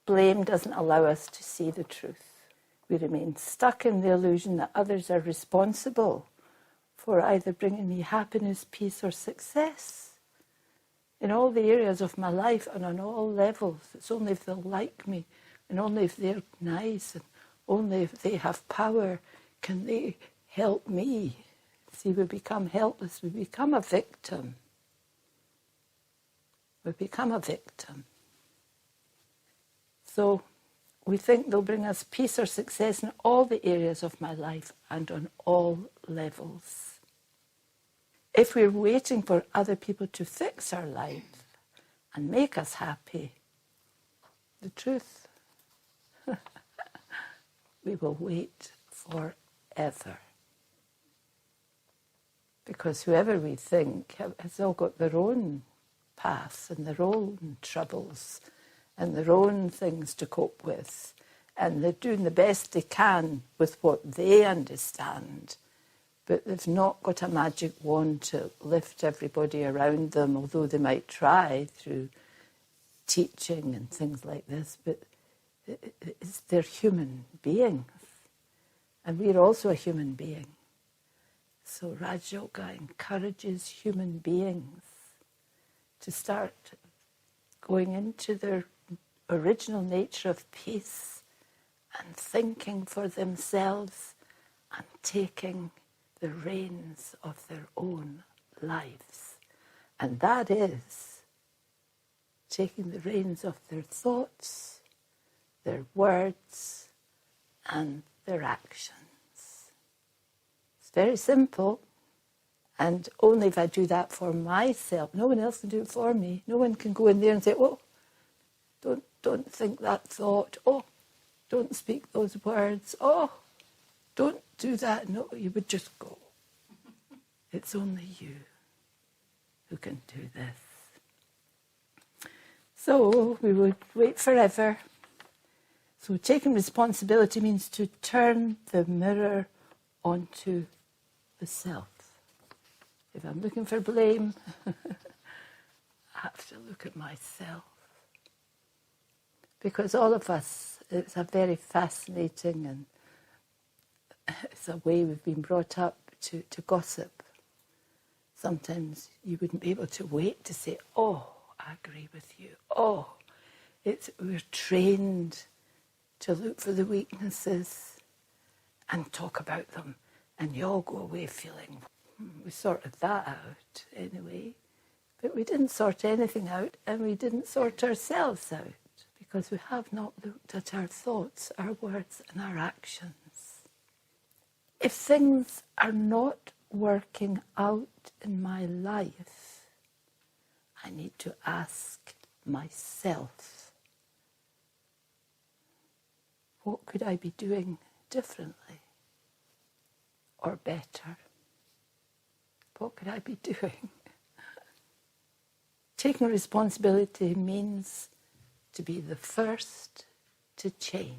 Blame doesn't allow us to see the truth. We remain stuck in the illusion that others are responsible for either bringing me happiness, peace, or success. In all the areas of my life and on all levels, it's only if they'll like me, and only if they're nice, and only if they have power can they help me. See, we become helpless, we become a victim. We become a victim. So we think they'll bring us peace or success in all the areas of my life and on all levels. If we're waiting for other people to fix our life and make us happy, the truth, we will wait forever. Because whoever we think has all got their own paths and their own troubles and their own things to cope with. And they're doing the best they can with what they understand. But they've not got a magic wand to lift everybody around them, although they might try through teaching and things like this. But they're human beings. And we're also a human being. So Raj Yoga encourages human beings to start going into their original nature of peace and thinking for themselves and taking the reins of their own lives. And that is taking the reins of their thoughts, their words, and their actions. It's very simple. And only if I do that for myself, no one else can do it for me. No one can go in there and say, oh, don't think that thought. Oh, don't speak those words. Oh, don't do that. No, you would just go. It's only you who can do this. So we would wait forever. So taking responsibility means to turn the mirror onto the self. If I'm looking for blame, I have to look at myself. Because all of us, it's a very fascinating and it's a way we've been brought up to gossip. Sometimes you wouldn't be able to wait to say, oh, I agree with you. Oh, we're trained to look for the weaknesses and talk about them. And you all go away feeling, we sorted that out anyway. But we didn't sort anything out, and we didn't sort ourselves out because we have not looked at our thoughts, our words, and our actions. If things are not working out in my life, I need to ask myself, what could I be doing differently or better? What could I be doing? Taking responsibility means to be the first to change.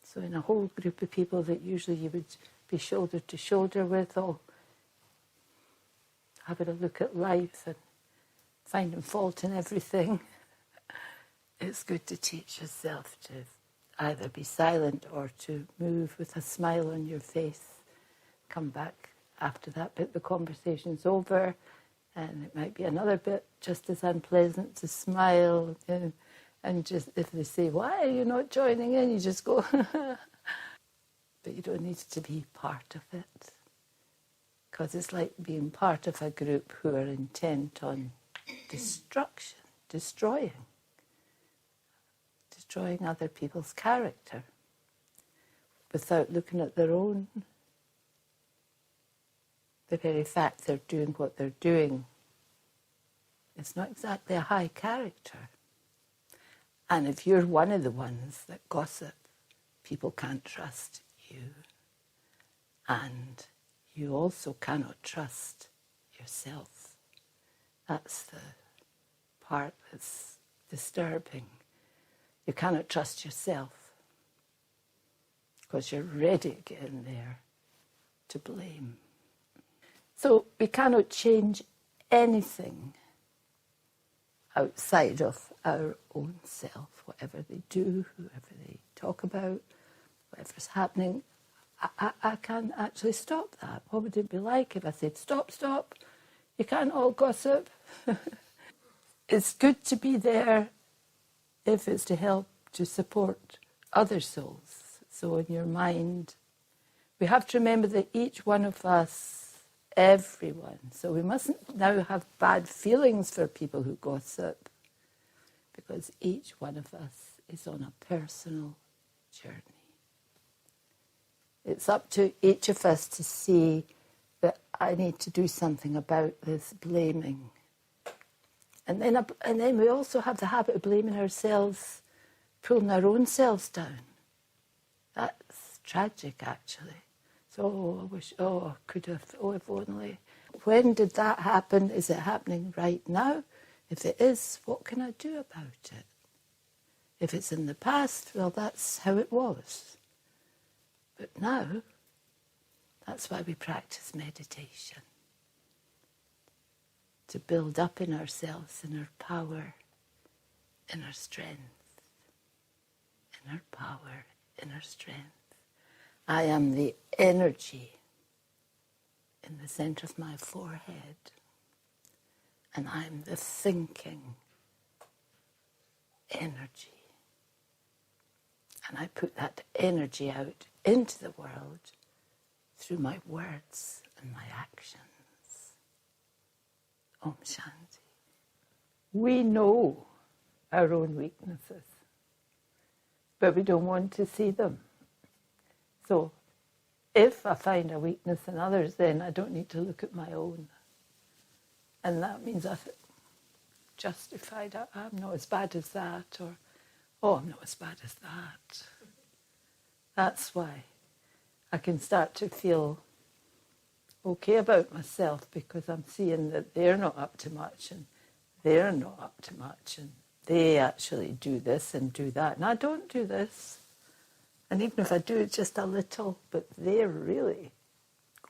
So in a whole group of people that usually you would be shoulder to shoulder with, or having a look at life and finding fault in everything, it's good to teach yourself to either be silent or to move with a smile on your face. Come back after that bit, the conversation's over, and it might be another bit just as unpleasant to smile. And just if they say, why are you not joining in? You just go, but you don't need to be part of it. Because it's like being part of a group who are intent on destruction, destroying other people's character without looking at their own. The very fact they're doing what they're doing, it's not exactly a high character. And if you're one of the ones that gossip, people can't trust you. And you also cannot trust yourself. That's the part that's disturbing. You cannot trust yourself because you're ready to get in there to blame. So we cannot change anything outside of our own self, whatever they do, whoever they talk about, whatever's happening. I can't actually stop that. What would it be like if I said, stop, stop, you can't all gossip? It's good to be there if it's to help to support other souls. So in your mind, we have to remember that each one of us, everyone, so we mustn't now have bad feelings for people who gossip, because each one of us is on a personal journey. It's up to each of us to see that I need to do something about this blaming. And then we also have the habit of blaming ourselves, pulling our own selves down. That's tragic, actually. So, I wish, I could have, if only. When did that happen? Is it happening right now? If it is, what can I do about it? If it's in the past, well, that's how it was. But now, that's why we practice meditation. To build up in ourselves, in our power, in our strength. In our power, in our strength. I am the energy in the center of my forehead. And I'm the thinking energy. And I put that energy out into the world through my words and my actions. Om Shanti. We know our own weaknesses, but we don't want to see them. So if I find a weakness in others, then I don't need to look at my own. And that means I've justified, I'm not as bad as that, or, I'm not as bad as that. That's why I can start to feel okay about myself, because I'm seeing that they're not up to much, and they're not up to much, and they actually do this and do that, and I don't do this. And even if I do it just a little, but they're really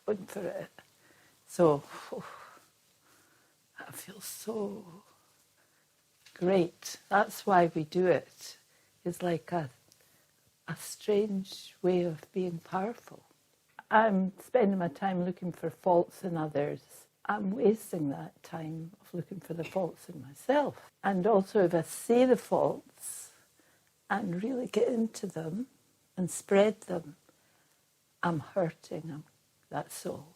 going for it. So, I feel so great. That's why we do it. It's like a strange way of being powerful. I'm spending my time looking for faults in others. I'm wasting that time of looking for the faults in myself. And also, if I see the faults and really get into them and spread them, I'm hurting that soul.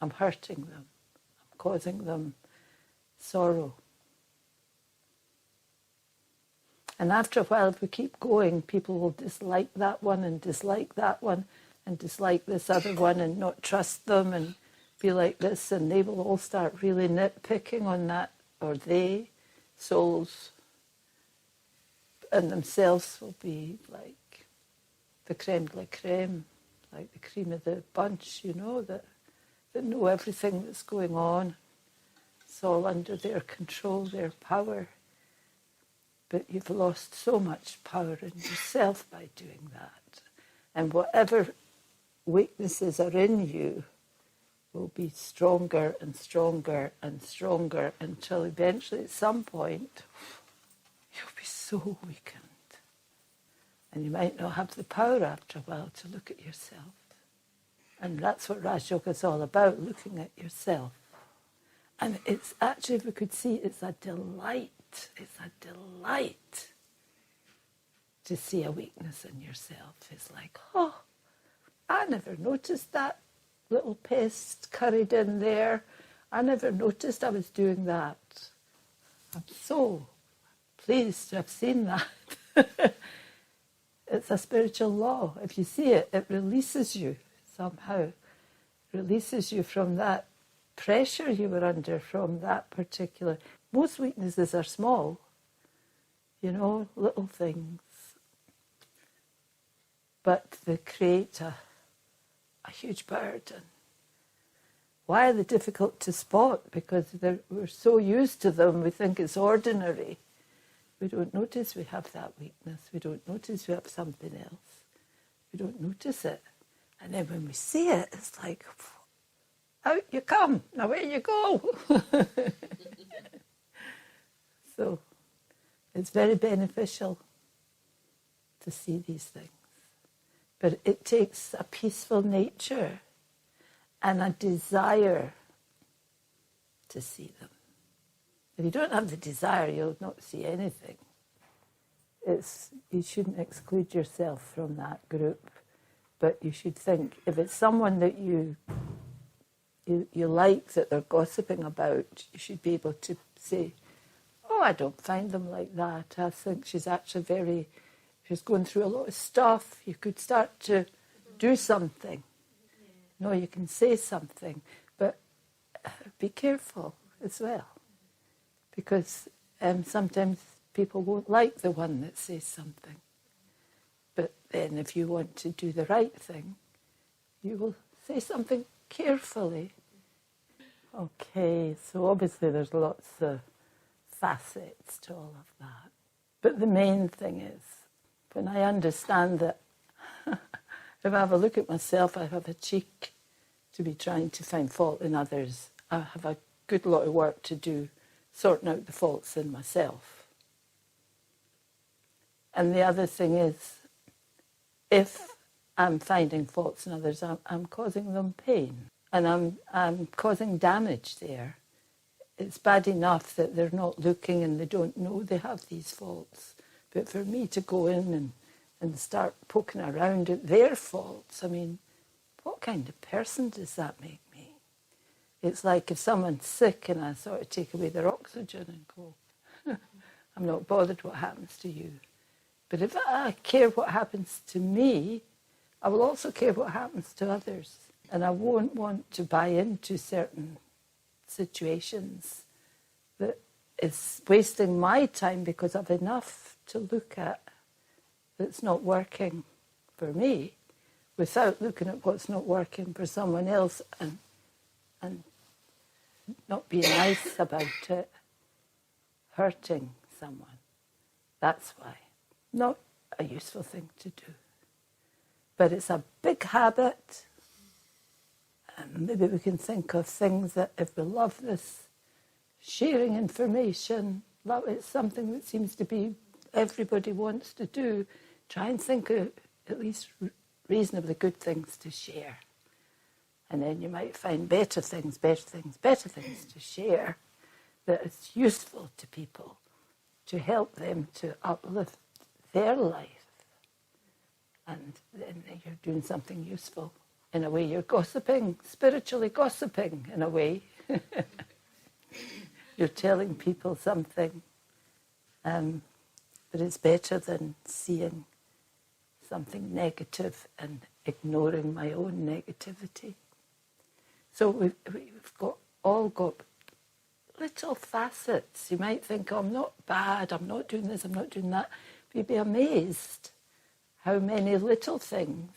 I'm hurting them. I'm causing them sorrow. And after a while, if we keep going, people will dislike that one and dislike that one and dislike this other one and not trust them and be like this, and they will all start really nitpicking on that, or they, souls, and themselves will be like the creme de la creme, like the cream of the bunch, that know everything that's going on. It's all under their control, their power. But you've lost so much power in yourself by doing that. And whatever weaknesses are in you will be stronger and stronger and stronger, until eventually at some point you'll be so weakened. And you might not have the power after a while to look at yourself. And that's what Raj Yoga is all about, looking at yourself. And it's actually, if we could see, it's a delight. It's a delight to see a weakness in yourself. It's like, I never noticed that little pest curried in there. I never noticed I was doing that. I'm so pleased to have seen that. It's a spiritual law. If you see it, it releases you somehow. Releases you from that pressure you were under, from that particular... Most weaknesses are small, little things. But they create a huge burden. Why are they difficult to spot? Because we're so used to them, we think it's ordinary. We don't notice we have that weakness. We don't notice we have something else. We don't notice it. And then when we see it, it's like, out you come, now where you go? So it's very beneficial to see these things. But it takes a peaceful nature and a desire to see them. If you don't have the desire, you'll not see anything. You shouldn't exclude yourself from that group, but you should think, if it's someone that you like that they're gossiping about, you should be able to say, oh, I don't find them like that. I think she's actually she's going through a lot of stuff. You could start to do something. No, you can say something, but be careful as well, because sometimes people won't like the one that says something. But then if you want to do the right thing, you will say something carefully. Okay, so obviously there's lots of facets to all of that. But the main thing is, when I understand that if I have a look at myself, I have a cheek to be trying to find fault in others. I have a good lot of work to do sorting out the faults in myself. And the other thing is, if I'm finding faults in others, I'm causing them pain. And I'm causing damage there. It's bad enough that they're not looking and they don't know they have these faults. But for me to go in and start poking around at their faults, I mean, what kind of person does that make me? It's like if someone's sick and I sort of take away their oxygen and go, I'm not bothered what happens to you. But if I care what happens to me, I will also care what happens to others. And I won't want to buy into certain situations that is wasting my time because I've enough to look at that's not working for me without looking at what's not working for someone else and not being nice about it, hurting someone. That's why. Not a useful thing to do. But it's a big habit. And maybe we can think of things that if we love this sharing information, it's something that seems to be everybody wants to do. Try and think of at least reasonably good things to share. And then you might find better things to share that is useful to people, to help them to uplift their life. And then you're doing something useful. In a way, you're gossiping, spiritually gossiping in a way. You're telling people something, but it's better than seeing something negative and ignoring my own negativity. So we've all got little facets. You might think, oh, I'm not bad, I'm not doing this, I'm not doing that. But you'd be amazed how many little things.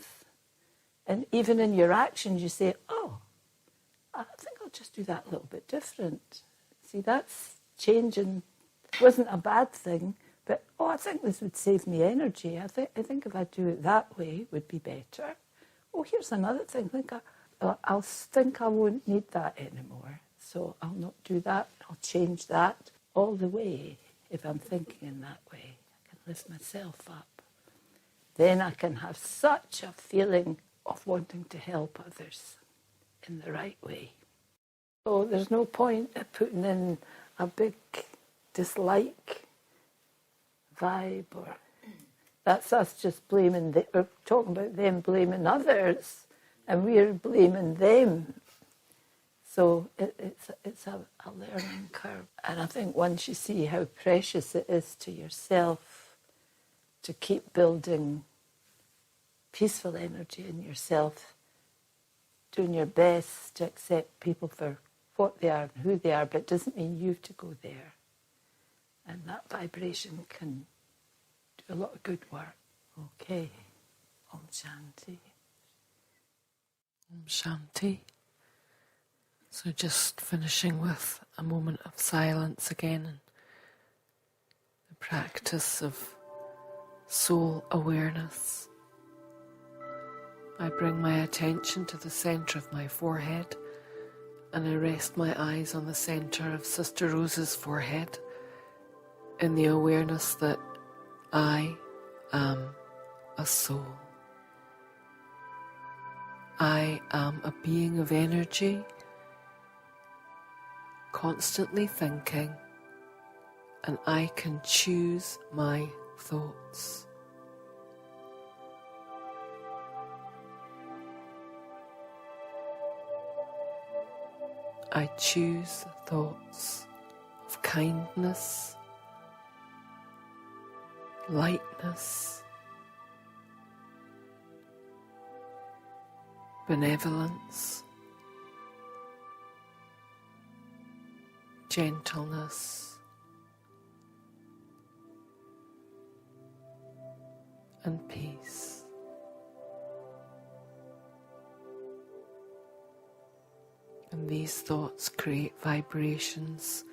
And even in your actions, you say, oh, I think I'll just do that a little bit different. See, that's changing. It wasn't a bad thing, but, oh, I think this would save me energy. I think if I do it that way, it would be better. Oh, here's another thing. I'll think I won't need that anymore. So I'll not do that. I'll change that all the way. If I'm thinking in that way, I can lift myself up. Then I can have such a feeling of wanting to help others in the right way. So there's no point in putting in a big dislike vibe, or that's us just blaming, we're talking about them blaming others and we're blaming them. So it's a learning curve. And I think once you see how precious it is to yourself to keep building peaceful energy in yourself, doing your best to accept people for what they are and who they are, but it doesn't mean you have to go there. And that vibration can do a lot of good work. Okay. Om Shanti. Om Shanti. So just finishing with a moment of silence again, and the practice of soul awareness. I bring my attention to the centre of my forehead, and I rest my eyes on the centre of Sister Rose's forehead, in the awareness that I am a soul. I am a being of energy, constantly thinking, and I can choose my thoughts. I choose thoughts of kindness, lightness, benevolence, gentleness, and peace. And these thoughts create vibrations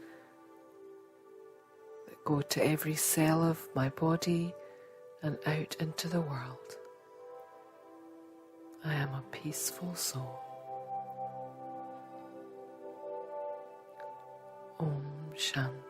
that go to every cell of my body and out into the world. I am a peaceful soul. Om Shanti.